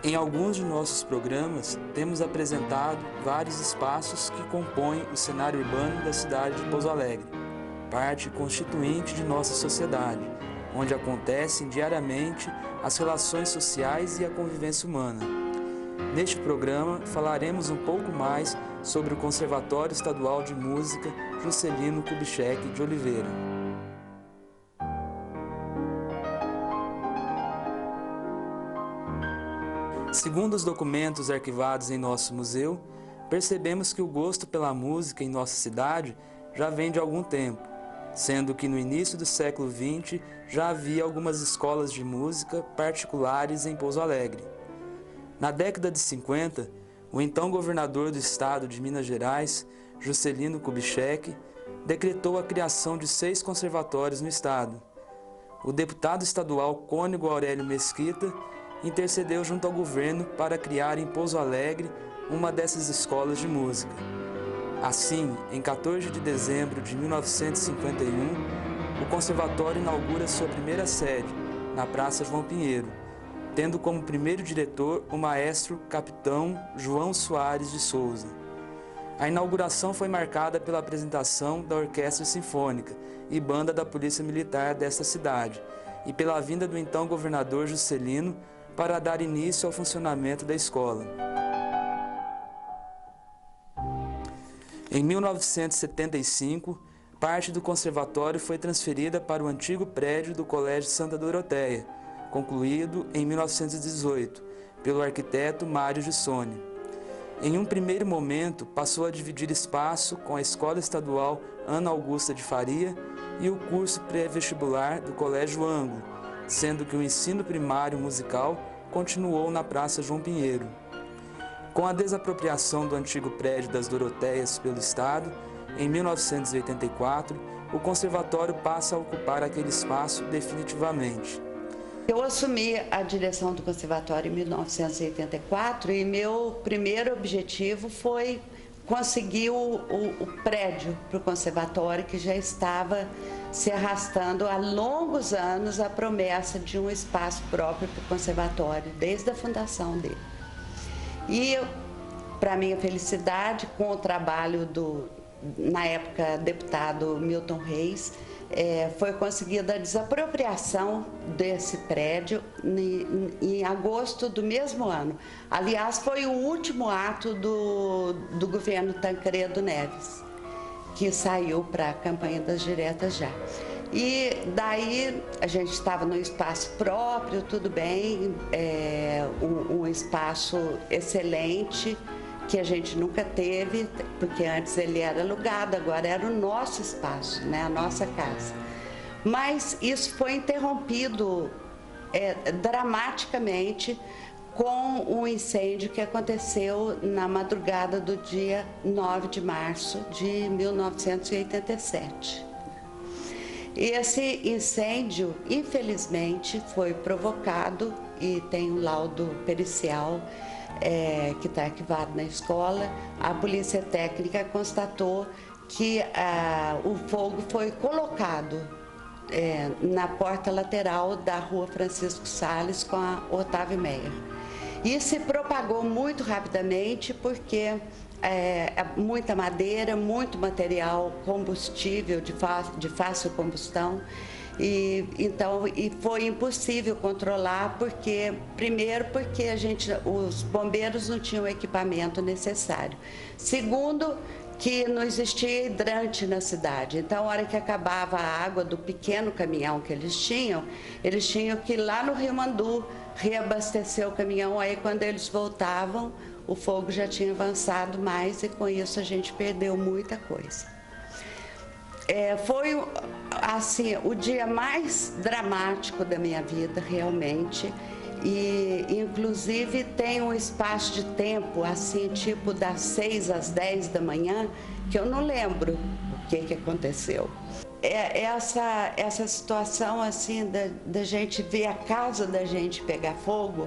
Em alguns de nossos programas, temos apresentado vários espaços que compõem o cenário urbano da cidade de Pouso Alegre, parte constituinte de nossa sociedade, onde acontecem diariamente as relações sociais e a convivência humana. Neste programa, falaremos um pouco mais sobre o Conservatório Estadual de Música Juscelino Kubitschek de Oliveira. Segundo os documentos arquivados em nosso museu, percebemos que o gosto pela música em nossa cidade já vem de algum tempo, sendo que no início do século XX já havia algumas escolas de música particulares em Pouso Alegre. Na década de 50, o então governador do estado de Minas Gerais, Juscelino Kubitschek, decretou a criação de 6 conservatórios no estado. O deputado estadual Cônego Aurélio Mesquita intercedeu junto ao governo para criar em Pouso Alegre uma dessas escolas de música. Assim, em 14 de dezembro de 1951, o conservatório inaugura sua primeira sede, na Praça João Pinheiro, tendo como primeiro diretor o maestro capitão João Soares de Souza. A inauguração foi marcada pela apresentação da Orquestra Sinfônica e Banda da Polícia Militar desta cidade e pela vinda do então governador Juscelino para dar início ao funcionamento da escola. Em 1975, parte do conservatório foi transferida para o antigo prédio do Colégio Santa Doroteia, concluído em 1918, pelo arquiteto Mário Gissoni. Em um primeiro momento, passou a dividir espaço com a Escola Estadual Ana Augusta de Faria e o curso pré-vestibular do Colégio Ângulo, sendo que o ensino primário musical continuou na Praça João Pinheiro. Com a desapropriação do antigo prédio das Doroteias pelo Estado, em 1984, o conservatório passa a ocupar aquele espaço definitivamente. Eu assumi a direção do conservatório em 1984 e meu primeiro objetivo foi conseguir o prédio para o conservatório, que já estava se arrastando há longos anos a promessa de um espaço próprio para o conservatório, desde a fundação dele. E, para minha felicidade, com o trabalho do, na época, deputado Milton Reis, foi conseguida a desapropriação desse prédio em agosto do mesmo ano. Aliás, foi o último ato do governo Tancredo Neves, que saiu para a campanha das diretas já. E daí a gente estava no espaço próprio, tudo bem, um espaço excelente, que a gente nunca teve, porque antes ele era alugado, agora era o nosso espaço, né, a nossa casa. Mas isso foi interrompido dramaticamente com um incêndio que aconteceu na madrugada do dia 9 de março de 1987. Esse incêndio, infelizmente, foi provocado, e tem um laudo pericial que está arquivado na escola. A polícia técnica constatou que o fogo foi colocado na porta lateral da rua Francisco Salles com a Otávio Meyer. E se propagou muito rapidamente porque muita madeira, muito material combustível de fácil combustão. E foi impossível controlar, primeiro porque os bombeiros não tinham o equipamento necessário. Segundo, que não existia hidrante na cidade. Então, a hora que acabava a água do pequeno caminhão que eles tinham que ir lá no Rio Mandu reabastecer o caminhão. Aí, quando eles voltavam, o fogo já tinha avançado mais e com isso a gente perdeu muita coisa. Foi assim, o dia mais dramático da minha vida, realmente, e inclusive tem um espaço de tempo, assim, tipo das 6 às 10 da manhã, que eu não lembro o que aconteceu. Essa situação, assim, da gente ver a casa da gente pegar fogo,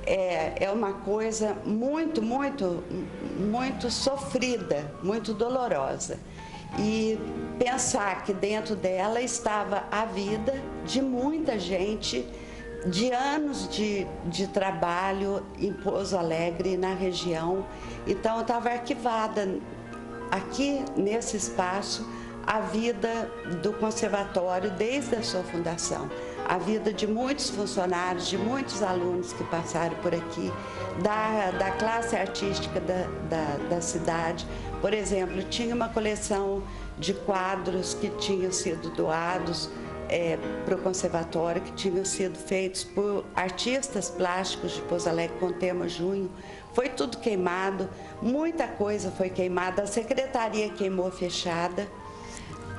é uma coisa muito, muito, muito sofrida, muito dolorosa. E pensar que dentro dela estava a vida de muita gente de anos de trabalho em Pouso Alegre e na região. Então, estava arquivada aqui nesse espaço a vida do conservatório desde a sua fundação, a vida de muitos funcionários, de muitos alunos que passaram por aqui, da classe artística da cidade. Por exemplo, tinha uma coleção de quadros que tinham sido doados para o conservatório, que tinham sido feitos por artistas plásticos de Pouso Alegre com o tema Junho. Foi tudo queimado, muita coisa foi queimada, a secretaria queimou fechada.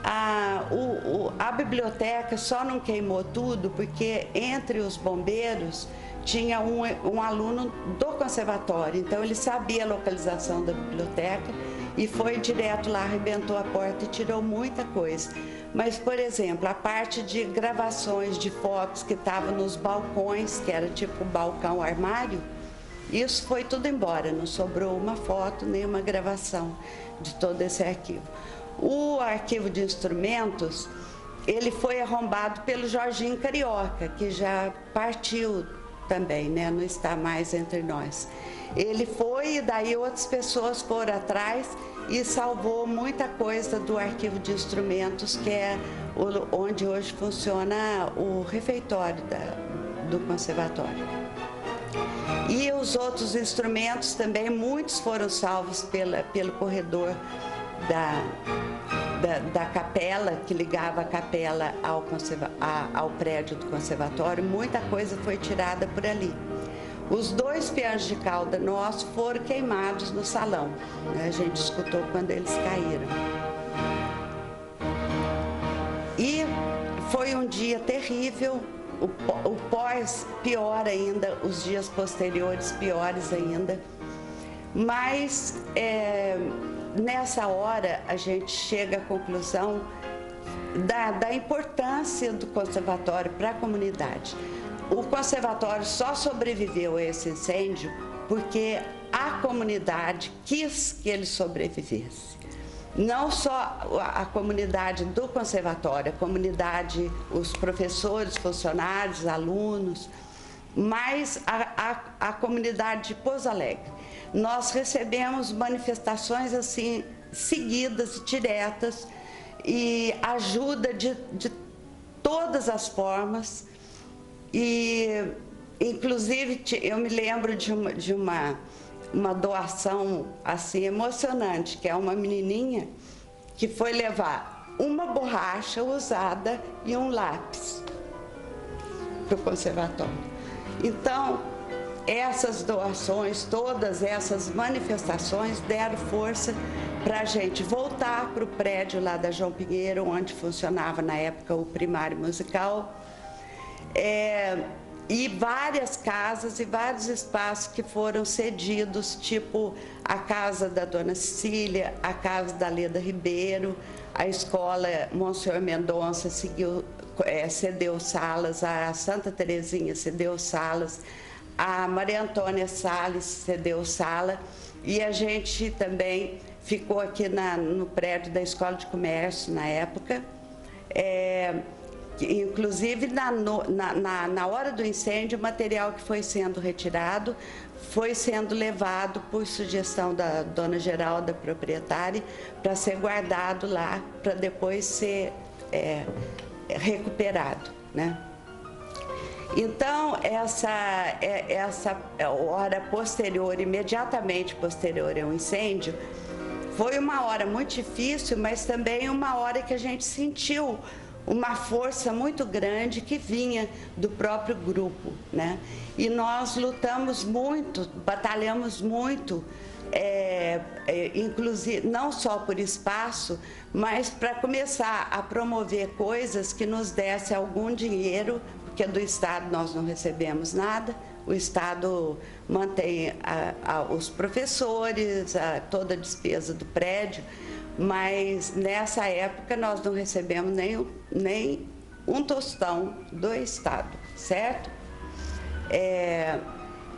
A biblioteca só não queimou tudo porque entre os bombeiros tinha um aluno do conservatório, então ele sabia a localização da biblioteca e foi direto lá, arrebentou a porta e tirou muita coisa. Mas, por exemplo, a parte de gravações de fotos que estavam nos balcões, que era tipo balcão armário, isso foi tudo embora, não sobrou uma foto nem uma gravação de todo esse arquivo. O arquivo de instrumentos, ele foi arrombado pelo Jorginho Carioca, que já partiu também, né? Não está mais entre nós. Ele foi e daí outras pessoas foram atrás e salvou muita coisa do arquivo de instrumentos, que é onde hoje funciona o refeitório do conservatório. E os outros instrumentos também, muitos foram salvos pelo corredor da capela, que ligava a capela ao prédio do conservatório. Muita coisa foi tirada por ali. Os 2 pianos de cauda nossos foram queimados no salão, né? A gente escutou quando eles caíram. E foi um dia terrível, o pós pior ainda, os dias posteriores piores ainda. Mas nessa hora a gente chega à conclusão da importância do conservatório para a comunidade. O conservatório só sobreviveu a esse incêndio porque a comunidade quis que ele sobrevivesse. Não só a comunidade do conservatório, a comunidade, os professores, funcionários, alunos, mas a comunidade de Pouso Alegre. Nós recebemos manifestações assim, seguidas, diretas, e ajuda de todas as formas. E, inclusive, eu me lembro de uma doação assim, emocionante, que é uma menininha que foi levar uma borracha usada e um lápis para o conservatório. Então, essas doações, todas essas manifestações deram força para a gente voltar para o prédio lá da João Pinheiro, onde funcionava na época o primário musical, e várias casas e vários espaços que foram cedidos, tipo a casa da Dona Cecília, a casa da Leda Ribeiro, a escola Monsenhor Mendonça cedeu salas, a Santa Terezinha cedeu salas, a Maria Antônia Salles cedeu sala, e a gente também ficou aqui no prédio da Escola de Comércio na época. Inclusive, na hora do incêndio, o material que foi sendo retirado foi sendo levado por sugestão da dona Geralda, proprietária, para ser guardado lá, para depois ser recuperado, né? Então, essa hora posterior, imediatamente posterior ao incêndio, foi uma hora muito difícil, mas também uma hora que a gente sentiu uma força muito grande que vinha do próprio grupo, né? E nós lutamos muito, batalhamos muito, inclusive não só por espaço, mas para começar a promover coisas que nos desse algum dinheiro, porque do Estado nós não recebemos nada. O Estado mantém os professores, toda a despesa do prédio, mas nessa época nós não recebemos nem um tostão do Estado, certo?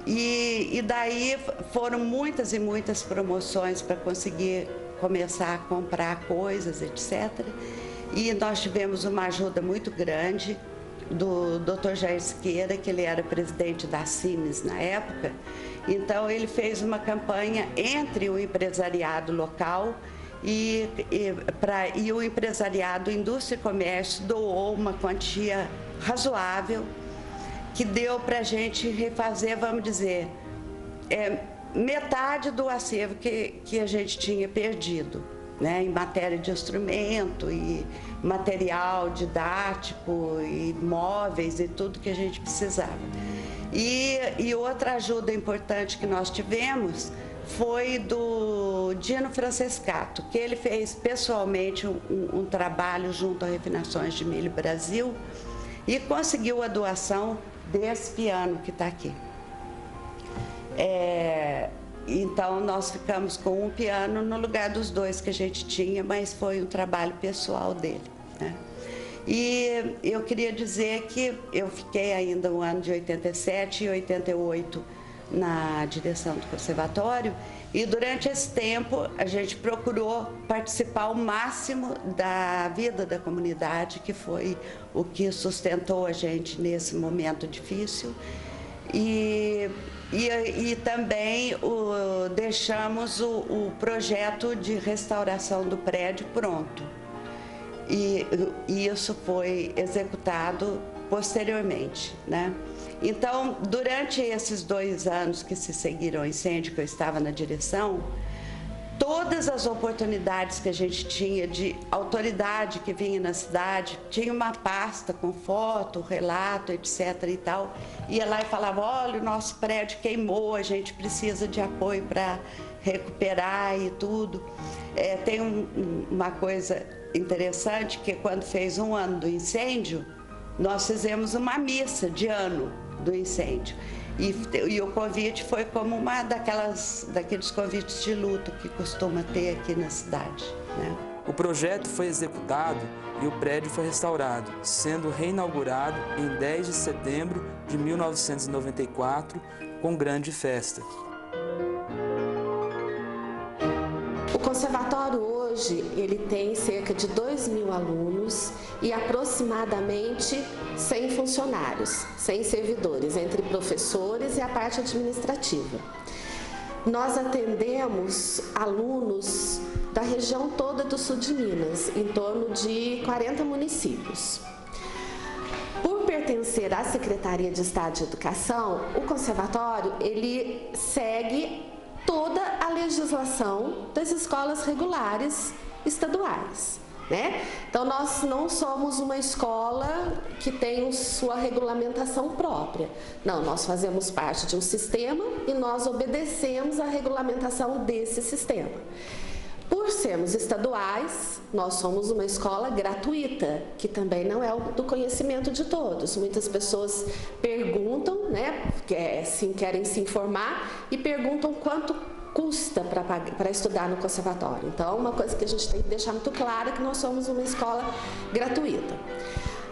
E daí foram muitas e muitas promoções para conseguir começar a comprar coisas, etc. E nós tivemos uma ajuda muito grande do Dr. Jair Siqueira, que ele era presidente da CIMES na época. Então ele fez uma campanha entre o empresariado local e o empresariado Indústria e Comércio doou uma quantia razoável que deu para a gente refazer, vamos dizer, metade do acervo que a gente tinha perdido, né, em matéria de instrumento e material didático e móveis e tudo que a gente precisava. E outra ajuda importante que nós tivemos foi do Dino Francescato, que ele fez pessoalmente um trabalho junto à Refinações de Milho Brasil e conseguiu a doação desse piano que está aqui. Então nós ficamos com um piano no lugar dos dois que a gente tinha, mas foi um trabalho pessoal dele, né? E eu queria dizer que eu fiquei ainda no ano de 87 e 88 na direção do conservatório, e durante esse tempo a gente procurou participar ao máximo da vida da comunidade, que foi o que sustentou a gente nesse momento difícil. E também deixamos o projeto de restauração do prédio pronto. E isso foi executado posteriormente, né? Então, durante esses 2 anos que se seguiram ao incêndio, que eu estava na direção, todas as oportunidades que a gente tinha de autoridade que vinha na cidade, tinha uma pasta com foto, relato, etc. e tal, ia lá e falava: olha, o nosso prédio queimou, a gente precisa de apoio para recuperar e tudo. Tem uma coisa interessante, que quando fez 1 ano do incêndio, nós fizemos uma missa de ano do incêndio. E o convite foi como uma daqueles convites de luto que costuma ter aqui na cidade, né? O projeto foi executado e o prédio foi restaurado, sendo reinaugurado em 10 de setembro de 1994, com grande festa. O conservatório hoje ele tem cerca de 2.000 alunos e aproximadamente 100 funcionários, 100 servidores, entre professores e a parte administrativa. Nós atendemos alunos da região toda do sul de Minas, em torno de 40 municípios. Por pertencer à Secretaria de Estado de Educação, o conservatório ele segue toda a legislação das escolas regulares estaduais, né? Então nós não somos uma escola que tem sua regulamentação própria. Não, nós fazemos parte de um sistema e nós obedecemos à regulamentação desse sistema. Por sermos estaduais, nós somos uma escola gratuita, que também não é do conhecimento de todos. Muitas pessoas perguntam, né, assim, querem se informar e perguntam quanto custa para estudar no conservatório. Então, uma coisa que a gente tem que deixar muito clara é que nós somos uma escola gratuita.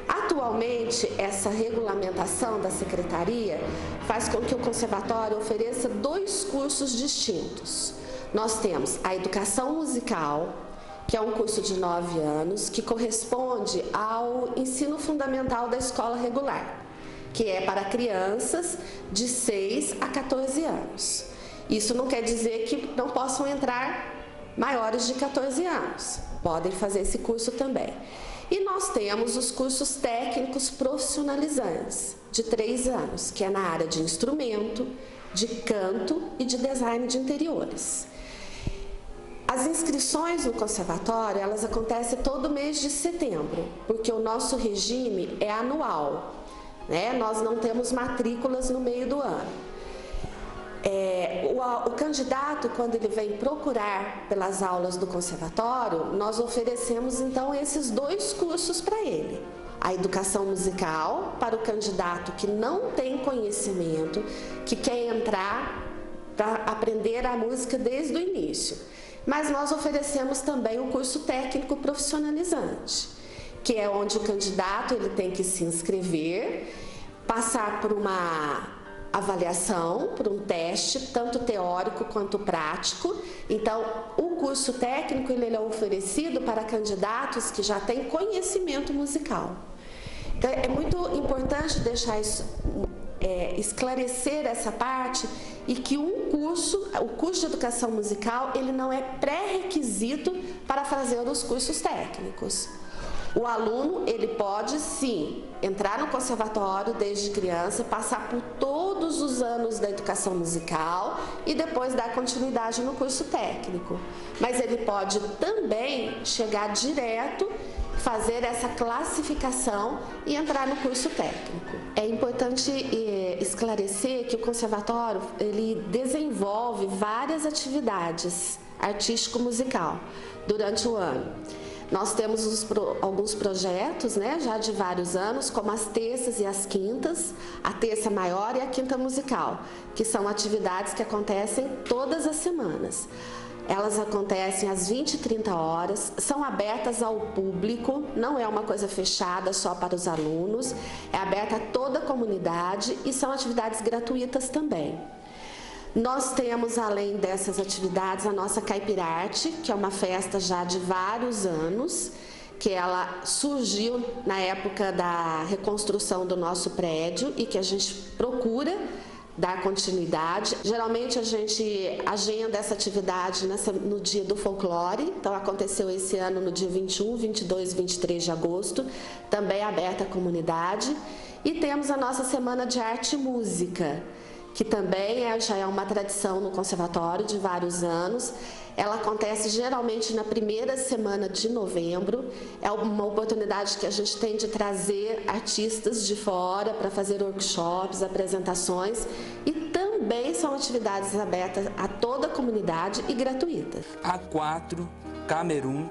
Atualmente, essa regulamentação da secretaria faz com que o conservatório ofereça 2 cursos distintos. Nós temos a educação musical, que é um curso de 9 anos, que corresponde ao ensino fundamental da escola regular, que é para crianças de 6 a 14 anos. Isso não quer dizer que não possam entrar maiores de 14 anos, podem fazer esse curso também. E nós temos os cursos técnicos profissionalizantes, de 3 anos, que é na área de instrumento, de canto e de design de interiores. As inscrições no conservatório, elas acontecem todo mês de setembro, porque o nosso regime é anual, né? Nós não temos matrículas no meio do ano. O candidato, quando ele vem procurar pelas aulas do conservatório, nós oferecemos então esses 2 cursos para ele. A educação musical, para o candidato que não tem conhecimento, que quer entrar para aprender a música desde o início. Mas nós oferecemos também o curso técnico profissionalizante, que é onde o candidato ele tem que se inscrever, passar por uma avaliação, por um teste, tanto teórico quanto prático. Então, o curso técnico ele é oferecido para candidatos que já têm conhecimento musical. Então, é muito importante deixar isso, esclarecer essa parte, e que o curso de educação musical, ele não é pré-requisito para fazer os cursos técnicos. O aluno, ele pode sim entrar no conservatório desde criança, passar por todos os anos da educação musical e depois dar continuidade no curso técnico. Mas ele pode também chegar direto, fazer essa classificação e entrar no curso técnico. É importante esclarecer que o conservatório, ele desenvolve várias atividades artístico-musical durante o ano. Nós temos alguns projetos, né, já de vários anos, como as terças e as quintas, a terça maior e a quinta musical, que são atividades que acontecem todas as semanas. Elas acontecem às 20 e 30 horas, são abertas ao público, não é uma coisa fechada só para os alunos, é aberta a toda a comunidade e são atividades gratuitas também. Nós temos, além dessas atividades, a nossa Caipirarte, que é uma festa já de vários anos, que ela surgiu na época da reconstrução do nosso prédio e que a gente procura dar continuidade. Geralmente a gente agenda essa atividade no dia do folclore, então aconteceu esse ano no dia 21, 22 e 23 de agosto, também aberta à comunidade. E temos a nossa Semana de Arte e Música, que também já é uma tradição no conservatório de vários anos. Ela acontece geralmente na primeira semana de novembro. É uma oportunidade que a gente tem de trazer artistas de fora para fazer workshops, apresentações, e também são atividades abertas a toda a comunidade e gratuitas. A4, Camerun,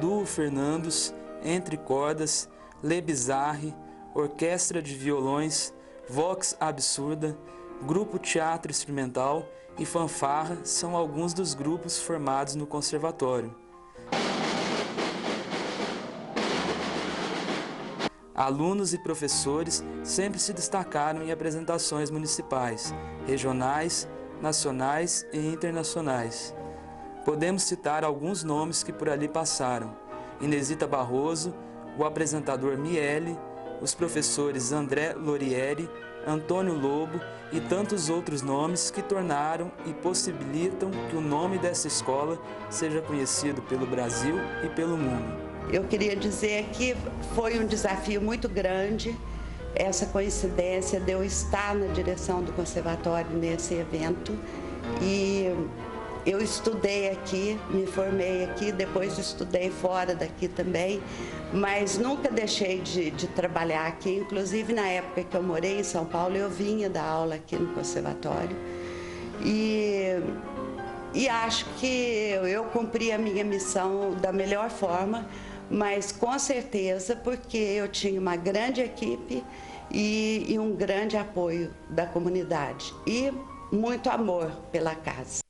Duo Fernandos, Entre Cordas, Le Bizarre, Orquestra de Violões, Vox Absurda, Grupo Teatro Experimental e Fanfarra são alguns dos grupos formados no conservatório. Alunos e professores sempre se destacaram em apresentações municipais, regionais, nacionais e internacionais. Podemos citar alguns nomes que por ali passaram: Inesita Barroso, o apresentador Miele, os professores André Lorieri, Antônio Lobo e tantos outros nomes que tornaram e possibilitam que o nome dessa escola seja conhecido pelo Brasil e pelo mundo. Eu queria dizer que foi um desafio muito grande essa coincidência de eu estar na direção do conservatório nesse evento, e eu estudei aqui, me formei aqui, depois estudei fora daqui também, mas nunca deixei de trabalhar aqui. Inclusive, na época que eu morei em São Paulo, eu vinha dar aula aqui no conservatório. E acho que eu cumpri a minha missão da melhor forma, mas com certeza porque eu tinha uma grande equipe e um grande apoio da comunidade e muito amor pela casa.